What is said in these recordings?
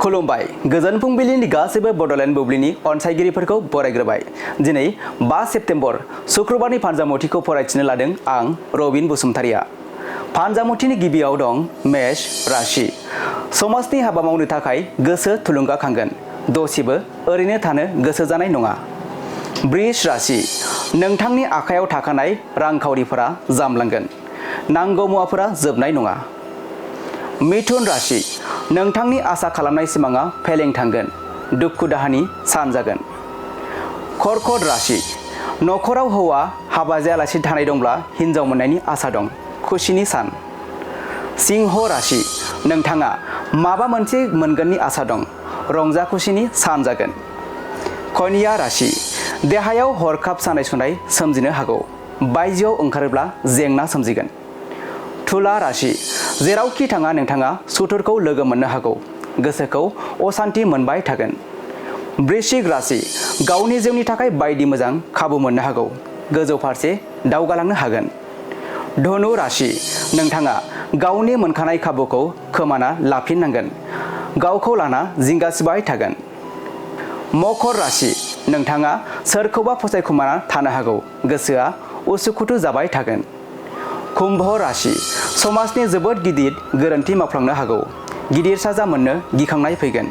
खुलुमबाय गोजोन फुंबिलिनि गासैबो बडलेण्ड बुब्लिनि अनसायगिरिफोरखौ बरायग्रोबाय। दिनै 5 सेप्तेम्बर शुक्रबारनि फानजामुथिखौ फरायथिनो लादों आं रबिन बसुमतारिया। फानजामुथिनि गिबियाव दं मेष राशि। समाजनि हाबा मावनो थाखाय गोसो थुलुंगाखांगोन, दसेबो ओरैनो थानो गोसो जानाय नङा। बृष राशि। नोंथांनि आखायाव थाखानाय रांखावरिफोरा जामलांगोन, नांगौ मुवाफोरा जोबनाय नङा। मिथुन राशि। नोंथांनि आसा खालामनाय सिमाङा फेलें थांगोन, दुखु दाहानि सान जागोन। कर्कट राशि। नखराव हौवा हाबा जायालासे थानाय दंब्ला हिन्जाव मोननायनि आसा दं, खुसिनि सान। सिंह राशि। नोंथाङा माबा मोनसे मोनगोननि आसा दं, रंजा खुसिनि सान जागोन। कन्या राशि। देहायाव हरखाब सानाय सुनाय सोमजिनो हागौ, बायजोआव ओंखारोब्ला जेंना सोमजिगोन। तुला राशि। जेरावखि थाङा नोंथाङा सुथुरखौ लोगो मोननो हागौ, गोसोखौ असान्ति मोनबाय थागोन। वृश्चिक राशि। गावनि जिउनि थाखाय बायदि मोजां खाबु मोननो हागौ, गोजौ फारसे दावगालांनो हागोन। धनु राशि। नोंथाङा गावनि मोनखानाय खाबुखौ खोमाना लाफिननांगोन, गावखौ लाना जिंगासिबाय थागोन। मकर राशि। नोंथाङा सोरखौबा फसायखुमाना थानो हागौ, गोसोआ उसुखुथु जाबाय थागोन। कुम्भ राशि। समाजनि जोबोद गिदिर गोरोन्थि मावफ्लांनो हागौ, गिदिर साजा मोननो गिखांनाय फैगोन।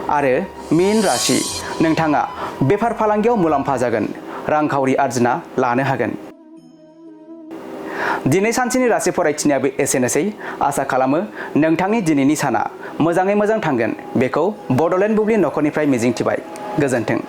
आरो मीन राशि। नोंथाङा बेफार फालांगियाव मुलाम्फा जागोन, रांखावरि आरजिना लानो हागोन। दिनै सानसेनि राशि फरायथिनायाबो एसेनोसै। आसा खालामो नोंथांनि दिनैनि साना मोजाङै मोजां थांगोन, बेखौ बडलेण्ड बुब्लि नखरनिफ्राय मिजिंथिबाय। गोजोन्थों।